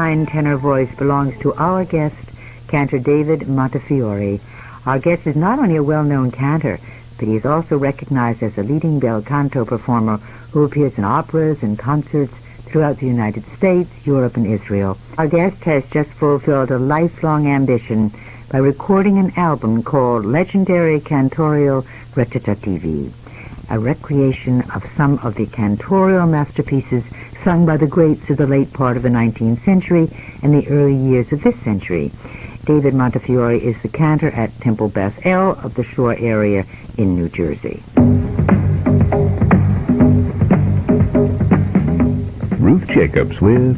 fine tenor voice belongs to our guest, Cantor David Montefiore. Our guest is not only a well-known cantor, but he is also recognized as a leading bel canto performer who appears in operas and concerts throughout the United States, Europe, and Israel. Our guest has just fulfilled a lifelong ambition by recording an album called Legendary Cantorial Recitativi, a recreation of some of the cantorial masterpieces sung by the greats of the late part of the 19th century and the early years of this century. David Montefiore is the cantor at Temple Beth El of the Shore area in New Jersey. Ruth Jacobs with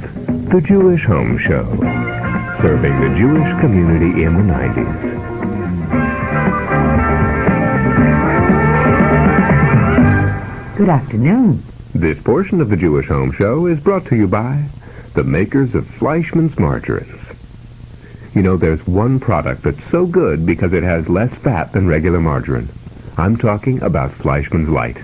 The Jewish Home Show, serving the Jewish community in the 90s. Good afternoon. This portion of the Jewish Home Show is brought to you by the makers of Fleischmann's margarines. You know, there's one product that's so good because it has less fat than regular margarine. I'm talking about Fleischmann's Light.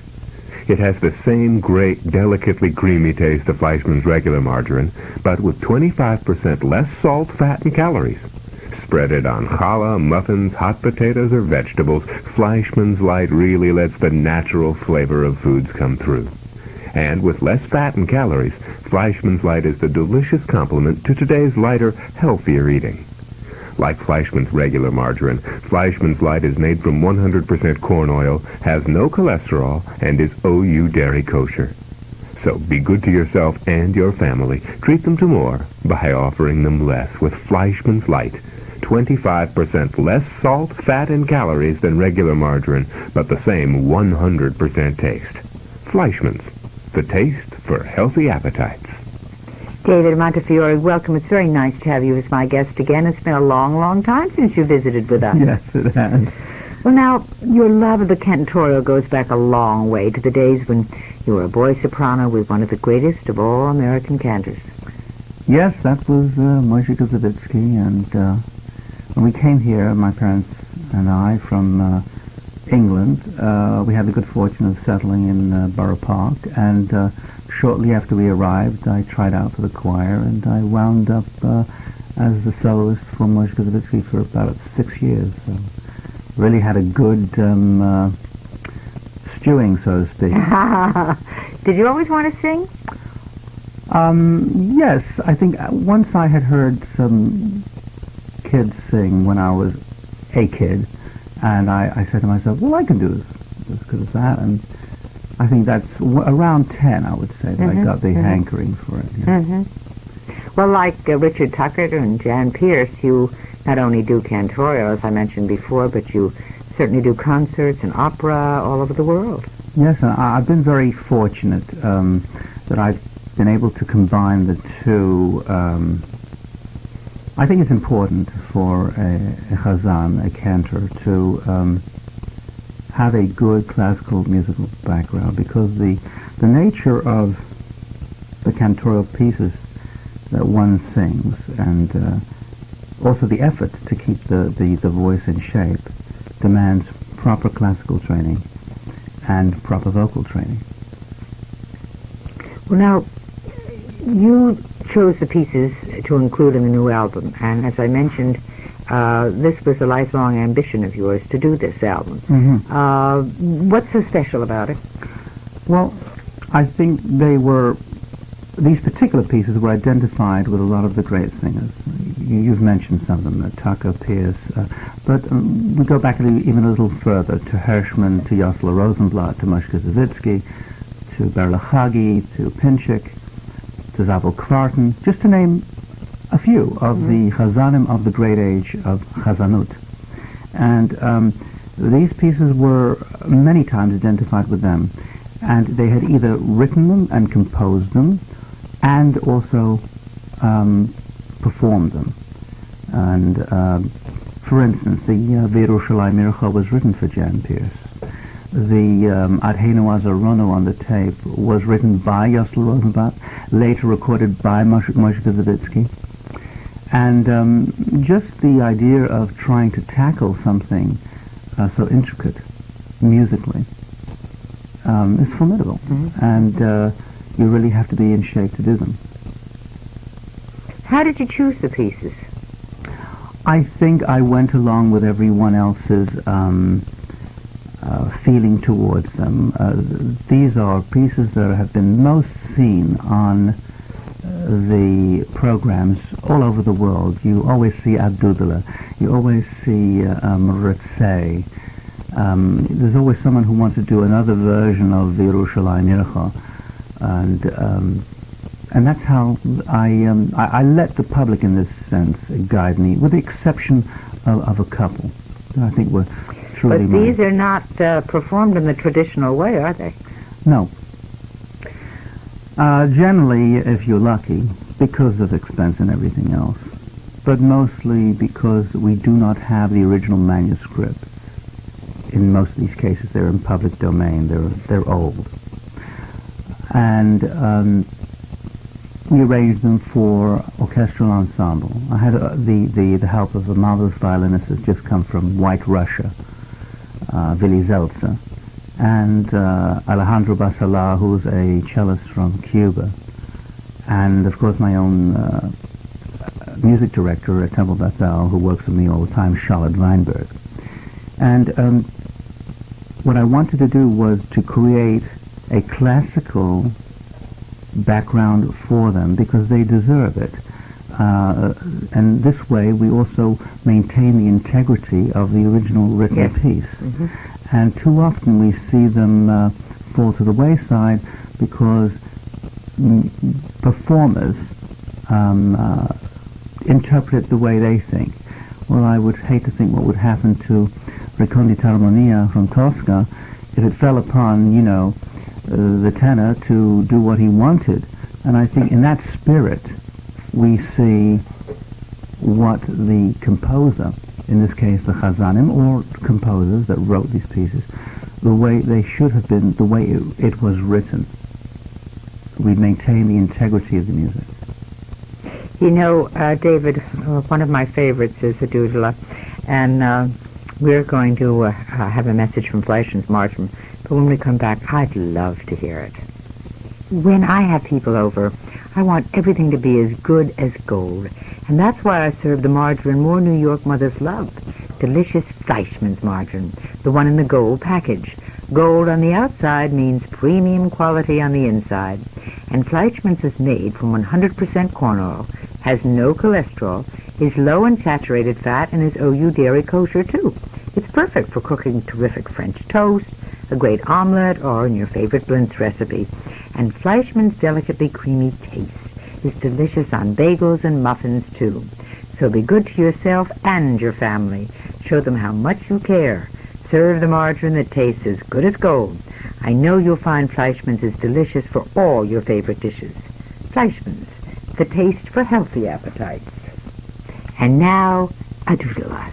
It has the same great, delicately creamy taste of Fleischmann's regular margarine, but with 25% less salt, fat, and calories. Spread it on challah, muffins, hot potatoes, or vegetables. Fleischmann's Light really lets the natural flavor of foods come through. And with less fat and calories, Fleischmann's Light is the delicious complement to today's lighter, healthier eating. Like Fleischmann's regular margarine, Fleischmann's Light is made from 100% corn oil, has no cholesterol, and is OU dairy kosher. So be good to yourself and your family. Treat them to more by offering them less with Fleischmann's Light. 25% less salt, fat, and calories than regular margarine, but the same 100% taste. Fleischmann's, the taste for healthy appetites. David Montefiore, welcome. It's very nice to have you as my guest again. It's been a long, long time since you visited with us. Yes, it has. Well, now, your love of the cantorial goes back a long way to the days when you were a boy soprano with one of the greatest of all American cantors. Yes, that was Moshe Kazavitsky, and when we came here, my parents and I, from England, we had the good fortune of settling in Borough Park, and shortly after we arrived, I tried out for the choir, and I wound up as the soloist for Moshe Kazavitsky for about 6 years. So really had a good stewing, so to speak. Did you always want to sing? Yes, I think once I had heard some kids sing when I was a kid, and I said to myself, well, I can do as good as that, and I think that's around 10, I would say, that I got the hankering for it. Yeah. Well, like Richard Tucker and Jan Pierce, you not only do cantorial, as I mentioned before, but you certainly do concerts and opera all over the world. Yes, and I've been very fortunate that I've been able to combine the two. I think it's important for a Hazzan, a cantor, to have a good classical musical background, because the nature of the cantorial pieces that one sings, and also the effort to keep the voice in shape, demands proper classical training and proper vocal training. Well, now, you chose the pieces to include in the new album, and as I mentioned, this was a lifelong ambition of yours to do this album. What's so special about it? Well, I think these particular pieces were identified with a lot of the great singers. You've mentioned some of them, Tucker, Pierce, but we go back even a little further, to Hirschman, to Yossele Rosenblatt, to Moshe Kazavitsky, to Berle Hagi, to Pinchik, to Zabel Kvarten, just to name a few of the Hazanim of the great age of Hazanut. And these pieces were many times identified with them, and they had either written them and composed them, and also performed them. And for instance, the V'Yerushalayim Ircha was written for Jan Pierce. The Adheinu Azarono on the tape was written by Yossele Rosenblatt, later recorded by Moshe Kazavitsky. And just the idea of trying to tackle something so intricate musically is formidable. And you really have to be in shape to do them. How did you choose the pieces? I think I went along with everyone else's feeling towards them. These are pieces that have been most seen on the programs all over the world. You always see A Dudele. You always see Ruth. There's always someone who wants to do another version of the Yerushalayim, and that's how I let the public, in this sense, guide me, with the exception of a couple that I think were truly. But these are not performed in the traditional way, are they? No. Generally, if you're lucky, because of expense and everything else, but mostly because we do not have the original manuscripts. In most of these cases, they're in public domain. They're old, and we arranged them for orchestral ensemble. I had the help of a marvelous violinist who's just come from White Russia, Villi Zeltser, and Alejandro Bacelar, who's a cellist from Cuba, and of course my own music director at Temple Bethel, who works with me all the time, Charlotte Vineburg. And what I wanted to do was to create a classical background for them, because they deserve it. And this way we also maintain the integrity of the original written piece. Mm-hmm. And too often we see them fall to the wayside because performers interpret it the way they think. Well, I would hate to think what would happen to Riccon d'Armonia from Tosca if it fell upon, the tenor to do what he wanted. And I think in that spirit we see what the composer, in this case the Chazanim, or composers that wrote these pieces, the way they should have been, the way it was written. We maintain the integrity of the music. David, one of my favorites is A Dudele, and we're going to have a message from Fleischmann's Martin, but when we come back, I'd love to hear it. When I have people over, I want everything to be as good as gold, and that's why I serve the margarine more New York mothers love. Delicious Fleischmann's margarine, the one in the gold package. Gold on the outside means premium quality on the inside. And Fleischmann's is made from 100% corn oil, has no cholesterol, is low in saturated fat, and is OU dairy kosher too. It's perfect for cooking terrific French toast, a great omelet, or in your favorite blintz recipe. And Fleischmann's delicately creamy taste is delicious on bagels and muffins too. So be good to yourself and your family. Show them how much you care. Serve the margarine that tastes as good as gold. I know you'll find Fleischmann's is delicious for all your favorite dishes. Fleischmann's, the taste for healthy appetites. And now, A Dudele.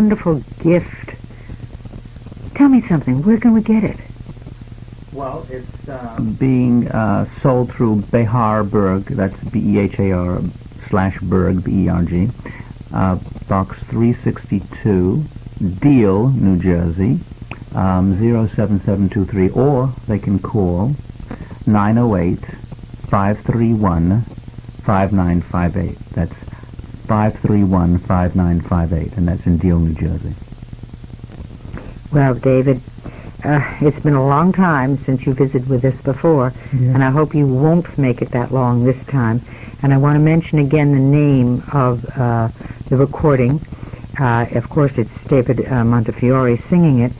wonderful gift. Tell me something. Where can we get it? Well, it's being sold through Beharberg, that's B-E-H-A-R /Berg, B-E-R-G, Box 362, Deal, New Jersey, 07723, or they can call 908-531-5958. That's 531-5958, and that's in Deal, New Jersey. Well, David, it's been a long time since you visited with us before, and I hope you won't make it that long this time. And I want to mention again the name of the recording. Of course, it's David Montefiore singing it,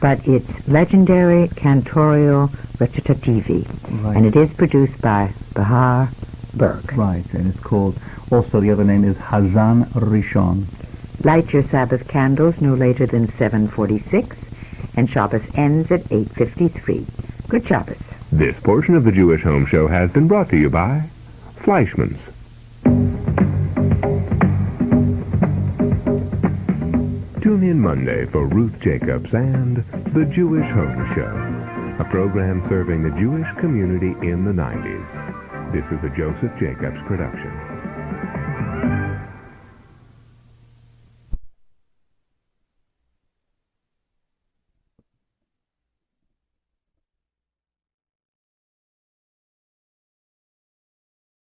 but it's Legendary Cantorial Recitativi, and it is produced by Beharberg. Right, and it's called, also the other name is Hazzan Rishon. Light your Sabbath candles no later than 7:46, and Shabbos ends at 8:53. Good Shabbos. This portion of the Jewish Home Show has been brought to you by Fleischmann's. Tune in Monday for Ruth Jacobs and The Jewish Home Show, a program serving the Jewish community in the 90s. This is a Joseph Jacobs production.